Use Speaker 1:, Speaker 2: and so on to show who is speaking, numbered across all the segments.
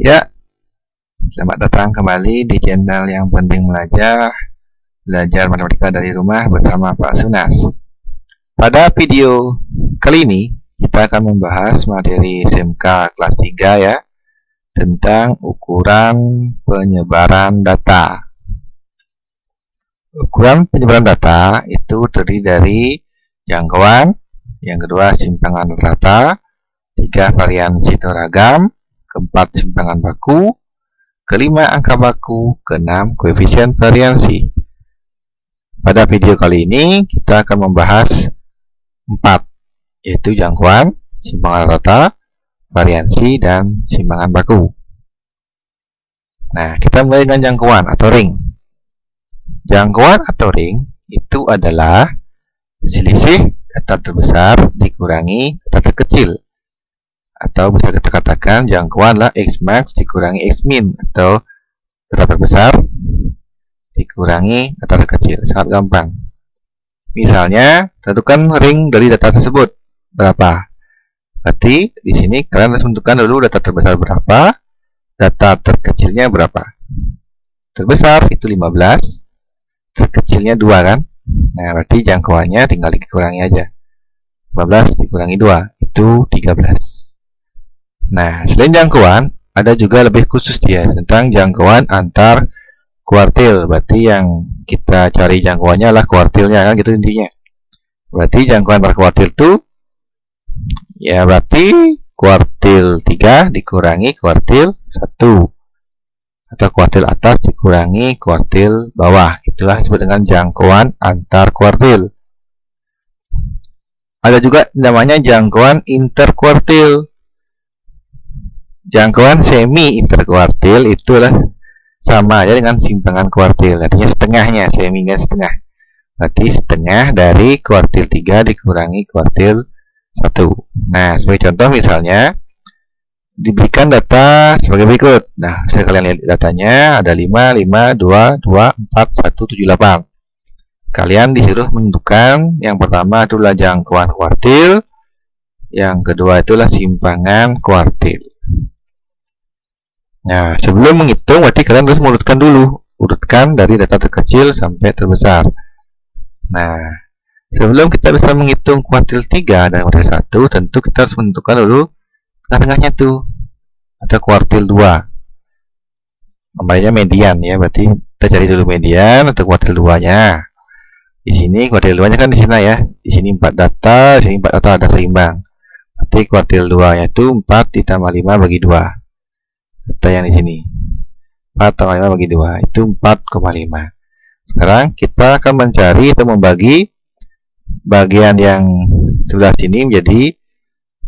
Speaker 1: Ya, selamat datang kembali di channel yang penting belajar matematika dari rumah bersama Pak Sunas. Pada video kali ini, kita akan membahas materi SMK kelas 3 ya, tentang ukuran penyebaran data. Ukuran penyebaran data itu terdiri dari jangkauan, yang kedua simpangan rata, 3 varian sitoragam, keempat simpangan baku, kelima angka baku, keenam koefisien variansi. Pada video kali ini kita akan membahas 4, yaitu jangkauan, simpangan rata, variansi, dan simpangan baku. Nah, kita mulai dengan jangkauan atau ring. Jangkauan atau ring itu adalah selisih data terbesar dikurangi data terkecil. Atau bisa kita katakan jangkauan adalah X max dikurangi X min, atau data terbesar dikurangi data terkecil. Sangat gampang. Misalnya, tentukan ring dari data tersebut berapa. Berarti di sini kalian harus menentukan dulu data terbesar berapa, data terkecilnya berapa. Terbesar itu 15, terkecilnya 2 kan. Nah, berarti jangkauannya tinggal dikurangi aja. 15 dikurangi 2 itu 13. Nah, selain jangkauan, ada juga lebih khusus dia tentang jangkauan antar kuartil. Berarti yang kita cari jangkauannya adalah kuartilnya kan, gitu intinya. Berarti jangkauan per kuartil itu ya berarti kuartil 3 dikurangi kuartil 1, atau kuartil atas dikurangi kuartil bawah. Itulah disebut dengan jangkauan antar kuartil. Ada juga namanya jangkauan interkuartil. Jangkauan semi interkuartil itulah sama aja dengan simpangan kuartil, artinya setengahnya, semi kan setengah. Berarti setengah dari kuartil 3 dikurangi kuartil 1. Nah, sebagai contoh misalnya diberikan data sebagai berikut. Nah, bisa kalian lihat datanya ada 5, 5, 2, 2, 4, 1, 7, 8. Kalian disuruh menentukan yang pertama adalah jangkauan kuartil, yang kedua itulah simpangan kuartil. Nah, sebelum menghitung berarti kalian harus mengurutkan dulu, urutkan dari data terkecil sampai terbesar. Nah, sebelum kita bisa menghitung kuartil 3 dan kuartil 1, tentu kita harus menentukan dulu tengah-tengahnya tuh, atau kuartil 2. Namanya median ya, berarti kita cari dulu median atau kuartil 2-nya. Di sini kuartil 2-nya kan di sini ya. Di sini 4 data, di sini 4 data ada seimbang. Berarti kuartil 2-nya itu 4 ditambah 5 bagi 2. Data yang di sini 4 tambah 5 bagi 2 itu 4,5. Sekarang kita akan mencari atau membagi bagian yang sebelah sini menjadi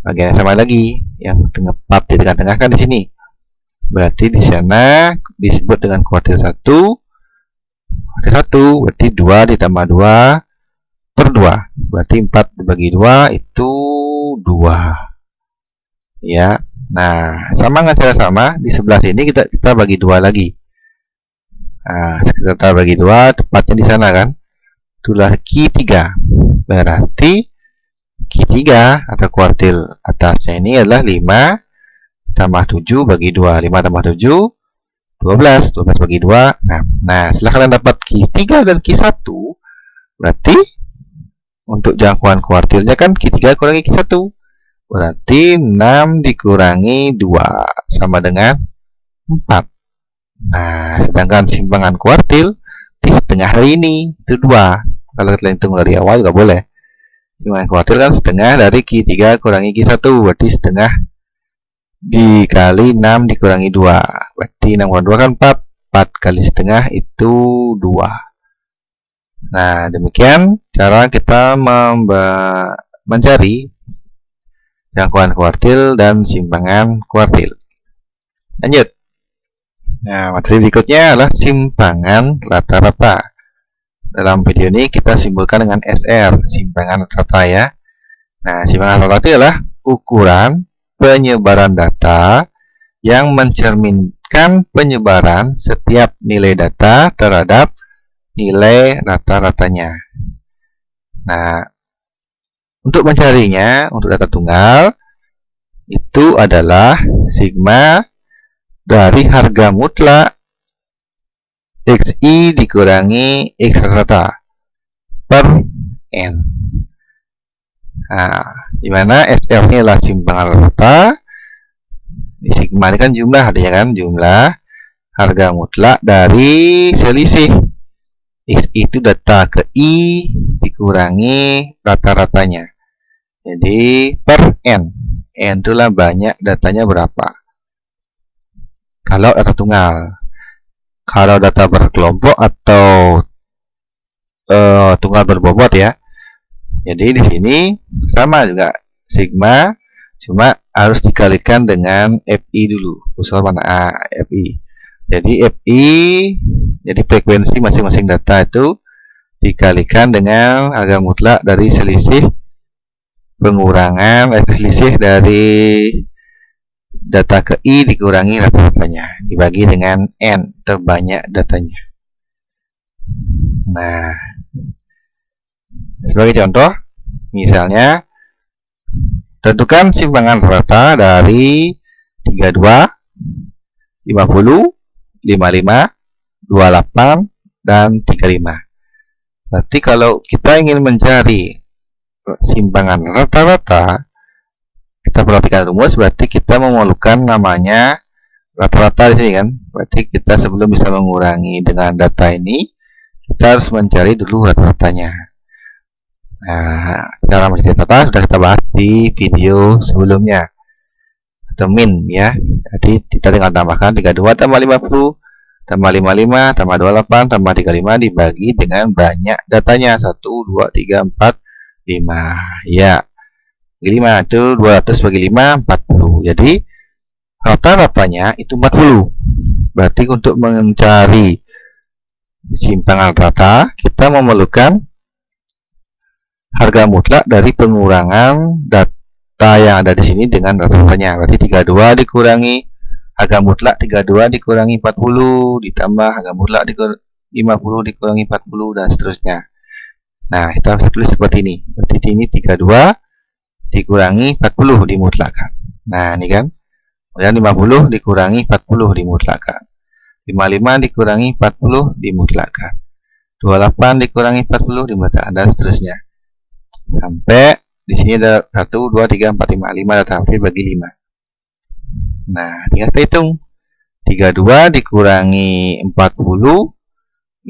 Speaker 1: bagian yang sama lagi, yang tepat di tengah-tengah kan di sini. Berarti di sana disebut dengan kuartil 1. Kuartil 1 berarti 2 ditambah 2 per 2. Berarti 4 dibagi 2 itu 2. Ya. Nah, sama dengan cara sama di sebelah sini kita bagi 2 lagi. Nah, kita bagi 2 tepatnya di sana kan. Itulah Q3. Berarti Q3 atau kuartil atasnya ini adalah 5 tambah 7 bagi 2. 5 tambah 7 12. 12 bagi 2 6. Nah, setelah kalian dapat Q3 dan Q1, berarti untuk jangkauan kuartilnya kan Q3 kurangi Q1. Berarti 6 dikurangi 2 sama dengan 4. Nah, sedangkan simpangan kuartil di setengah dari ini itu 2. Kalau kita hitung dari awal juga boleh. Simpangan kuartil kan setengah dari Q3 kurangi Q1. Berarti setengah dikali 6 dikurangi 2. Berarti 6 kurangi 2 kan 4. 4 kali setengah itu 2. Nah, demikian cara kita mencari jangkauan kuartil dan simpangan kuartil. Lanjut. Nah, materi berikutnya adalah simpangan rata-rata. Dalam video ini kita simbolkan dengan SR, simpangan rata-rata ya. Nah, simpangan rata-rata adalah ukuran penyebaran data yang mencerminkan penyebaran setiap nilai data terhadap nilai rata-ratanya. Nah, untuk mencarinya, untuk data tunggal, itu adalah sigma dari harga mutlak XI dikurangi X rata per N. Nah, dimana SL ini adalah simpangan rata, sigma ini kan jumlah, ya kan, jumlah harga mutlak dari selisih X itu data ke I dikurangi rata-ratanya. Jadi per N. N itulah banyak datanya berapa. Kalau data tunggal. Kalau data berkelompok atau tunggal berbobot ya. Jadi di sini sama juga sigma, cuma harus dikalikan dengan FI dulu. Unsur mana A, FI. Jadi FI, jadi frekuensi masing-masing data itu dikalikan dengan harga mutlak dari selisih pengurangan, selisih dari data ke I dikurangi rata-ratanya, dibagi dengan N, terbanyak datanya. Nah, sebagai contoh, misalnya tentukan simpangan rata dari 32, 50, 55, 28, dan 35. Berarti kalau kita ingin mencari simpangan rata-rata, kita perhatikan rumus, berarti kita memerlukan namanya rata-rata di sini kan. Berarti kita sebelum bisa mengurangi dengan data ini, kita harus mencari dulu rata-ratanya. Nah, cara mencari rata sudah kita bahas di video sebelumnya, atau min ya. Jadi kita tinggal tambahkan 32 tambah 50 tambah 55 tambah 28 tambah 35 dibagi dengan banyak datanya, 1, 2, 3, 4, 5 ya. 5 itu 200 bagi 5, 40. Jadi rata-ratanya itu 40. Berarti untuk mencari simpangan rata, kita memerlukan harga mutlak dari pengurangan data yang ada di sini dengan rata-ratanya. Berarti 32 dikurangi harga mutlak 32 dikurangi 40 ditambah harga mutlak 50 dikurangi 40 dan seterusnya. Nah, kita bisa tulis seperti ini. Berarti ini 32 dikurangi 40 dimutlakan. Nah, ini kan. Kemudian 50 dikurangi 40 dimutlakan. 55 dikurangi 40 dimutlakan. 28 dikurangi 40 dimutlakan dan seterusnya. Sampai di sini ada 1, 2, 3, 4, 5. 5 data hampir bagi 5. Nah, tinggal kita hitung. 32 dikurangi 40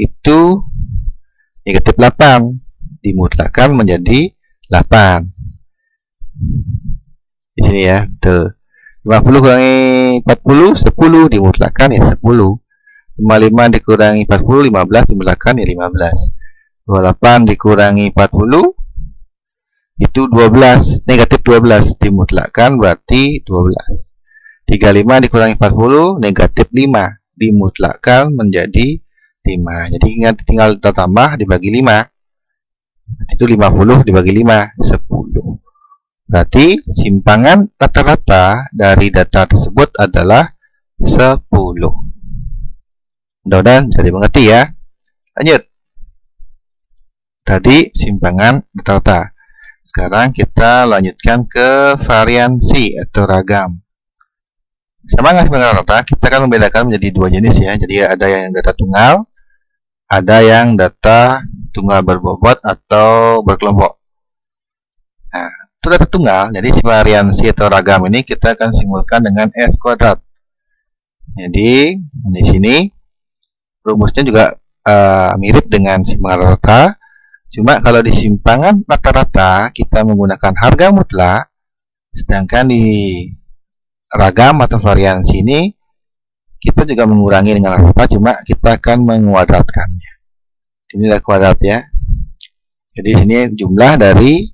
Speaker 1: itu negatif 8. Dimutlakan menjadi 8. Di sini ya, tuh. 50 kurangi 40, 10 dimutlakan ya 10. 55 dikurangi 40, 15 dimutlakan ya 15. 28 dikurangi 40 itu 12, negatif 12 dimutlakan berarti 12. 35 dikurangi 40 negatif 5 dimutlakan menjadi 5. Jadi tinggal kita tambah dibagi 5. Itu 50 dibagi 5, 10. Berarti simpangan rata-rata dari data tersebut adalah 10. Mudah-mudahan bisa dimengerti ya. Lanjut. Tadi simpangan rata-rata. Sekarang kita lanjutkan ke variansi atau ragam. Sama nggak simpangan rata? Kita akan membedakan menjadi dua jenis ya. Jadi ada yang data tunggal, ada yang data tunggal berbobot atau berkelompok. Nah, itu data tunggal. Jadi variansi atau ragam ini kita akan simulkan dengan S kuadrat. Jadi di sini rumusnya juga mirip dengan simpangan rata. Cuma kalau di simpangan rata-rata kita menggunakan harga mutlak, sedangkan di ragam atau variansi ini kita juga mengurangi dengan rata, cuma kita akan menguadratkannya. Ini adalah kuadrat ya. Jadi sini jumlah dari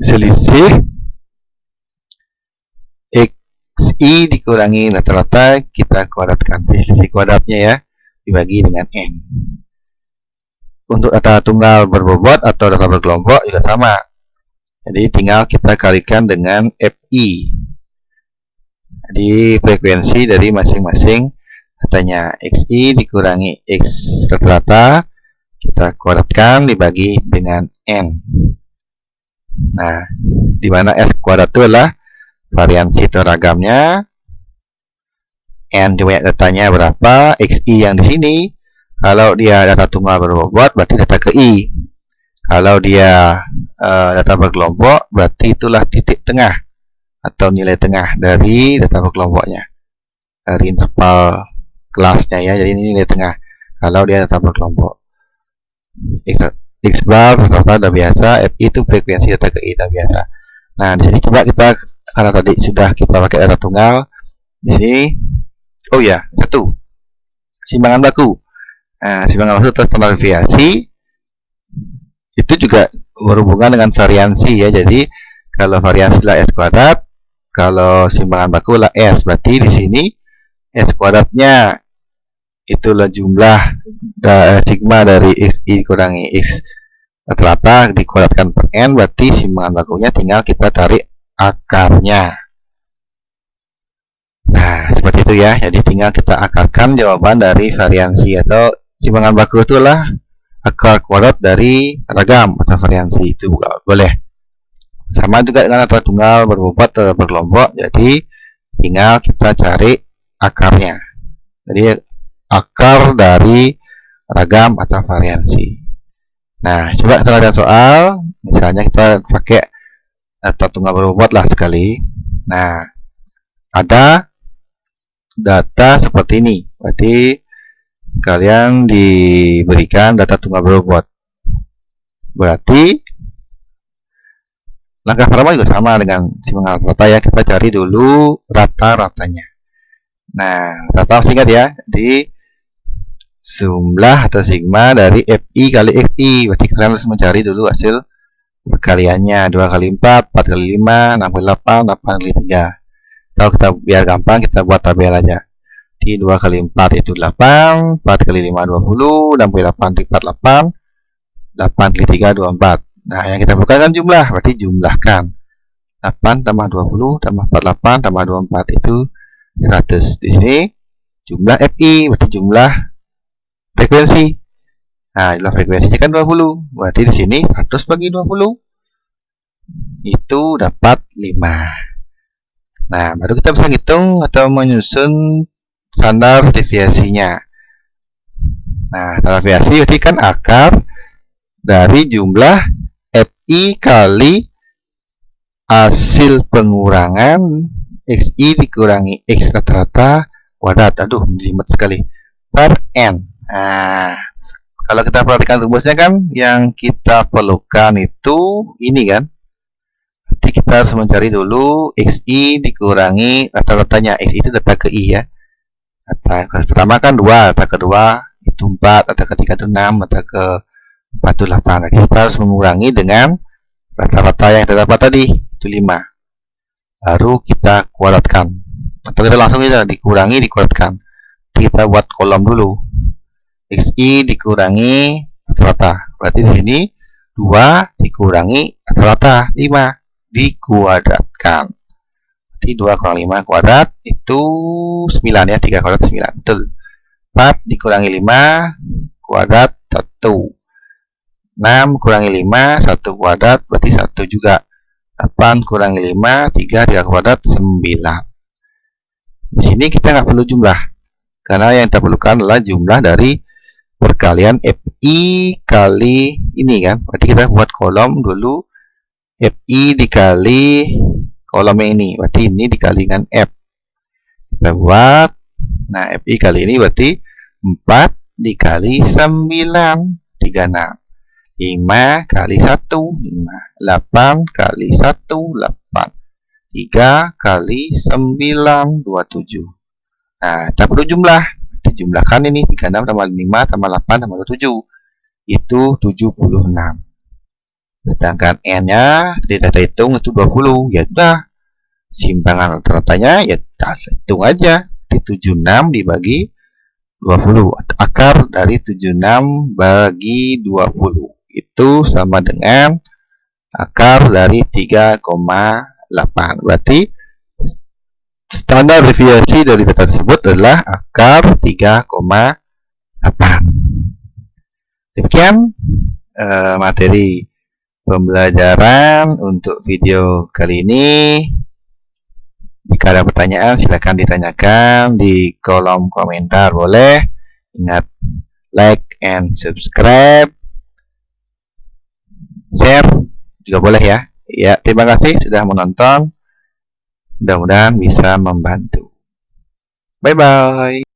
Speaker 1: selisih XI dikurangi rata-rata kita kuadratkan. Selisih kuadratnya ya dibagi dengan N. Untuk data tunggal berbobot atau data berkelompok juga sama. Jadi tinggal kita kalikan dengan FI. Jadi frekuensi dari masing-masing datanya. XI dikurangi X rata-rata kita kuadratkan dibagi dengan N. Nah, di mana S kuadrat itu adalah variansi atau ragamnya, N banyak datanya berapa, XI yang di sini. Kalau dia data tunggal berbobot, berarti data ke I. Kalau dia data berkelompok, berarti itulah titik tengah atau nilai tengah dari data berkelompoknya, dari interval kelasnya ya. Jadi ini nilai tengah kalau dia data berkelompok. X bar rata-rata udah biasa, FI itu frekuensi data ke I udah biasa. Nah, di sini coba kita, karena tadi sudah kita pakai data tunggal, di sini oh ya, satu simbangan baku. Nah, simbangan baku atau standar deviasi itu juga berhubungan dengan variansi ya. Jadi kalau variansi lah S kuadrat, kalau simbangan baku lah S. Berarti di sini S kuadratnya itulah jumlah sigma dari XI kurangi X rata-rata dikuadratkan per N. Berarti simbangan bakunya tinggal kita tarik akarnya. Nah, seperti itu ya. Jadi tinggal kita akarkan jawaban dari variansi atau simbangan baku itulah akar kuadrat dari ragam atau variansi. Itu boleh. Sama juga dengan data tunggal berbobot atau berkelompok. Jadi tinggal kita cari akarnya. Jadi akar dari ragam atau variansi. Nah, coba kita lihat soal. Misalnya kita pakai data tunggal berbobot lah sekali. Nah, ada data seperti ini. Berarti kalian diberikan data tunggal berbobot. Berarti langkah pertama juga sama dengan simbangan rata ya. Kita cari dulu rata-ratanya. Nah, rata singkat ya. Di jumlah atau sigma dari FI kali XI. Berarti kalian harus mencari dulu hasil perkaliannya. 2 kali 4, 4 kali 5, 6 kali 8, 8 kali 3. Kalau kita biar gampang, kita buat tabel aja. Di 2 kali 4 itu 8, 4 kali 5 20, 6 kali 8 dipat 8, 8 kali 3 24. Nah, yang kita buka kan jumlah, berarti jumlahkan 8 tambah 20 tambah 48 tambah 24 itu 100. Di sini jumlah FI, berarti jumlah frekuensi. Nah, jumlah frekuensinya kan 20. Berarti di sini 100 bagi 20 itu dapat 5. Nah, baru kita bisa hitung atau menyusun standar deviasinya. Nah, standar deviasi berarti kan akar dari jumlah FI kali hasil pengurangan XI dikurangi X rata-rata kuadrat. Aduh, jelimet sekali. Per N. Nah, kalau kita perhatikan rumusnya kan, yang kita perlukan itu ini kan. Jadi kita harus mencari dulu XI dikurangi rata-ratanya. XI itu data ke I ya. Data pertama kan 2, data kedua itu 4, data ketiga itu 6, data keempat itu 8. Jadi kita harus mengurangi dengan rata-rata yang terdapat tadi, itu 5. Baru kita kuadratkan. Atau kita langsung aja dikurangi, dikuadratkan. Kita buat kolom dulu. XI dikurangi rata-rata. Berarti di sini 2 dikurangi rata-rata 5 dikuadratkan. Berarti 2 kurang 5 kuadrat itu 9 ya. 3 kuadrat 9. Betul. 4 dikurangi 5 kuadrat 1. 6 kurangi 5 1 kuadrat berarti 1 juga. 8 kurangi 5 3 kuadrat 9. Di sini kita nggak perlu jumlah, karena yang kita perlukan adalah jumlah dari perkalian FI kali ini kan. Berarti kita buat kolom dulu, FI dikali kolomnya ini, berarti ini dikali dengan F. Kita buat, nah FI kali ini berarti 4 dikali 9 36. 5 kali 1 5, 8 kali 1 8, 3 kali 9 27. Nah, kita perlu jumlah. Dijumlahkan ini 36 tambah 5 tambah 8 tambah 27 itu 76. Sedangkan N-nya kita hitung itu 20. Ya udah, simpangan rata-ratanya ya kita hitung aja. Di 76 dibagi 20. Akar dari 76 bagi 20 itu sama dengan akar dari 3,8. Berarti standar deviasi dari data tersebut adalah akar 3,8. Demikian materi pembelajaran untuk video kali ini. Jika ada pertanyaan, silakan ditanyakan di kolom komentar. Boleh. Ingat, like and subscribe. Share juga boleh ya. Ya, terima kasih sudah menonton. Mudah-mudahan bisa membantu. Bye-bye.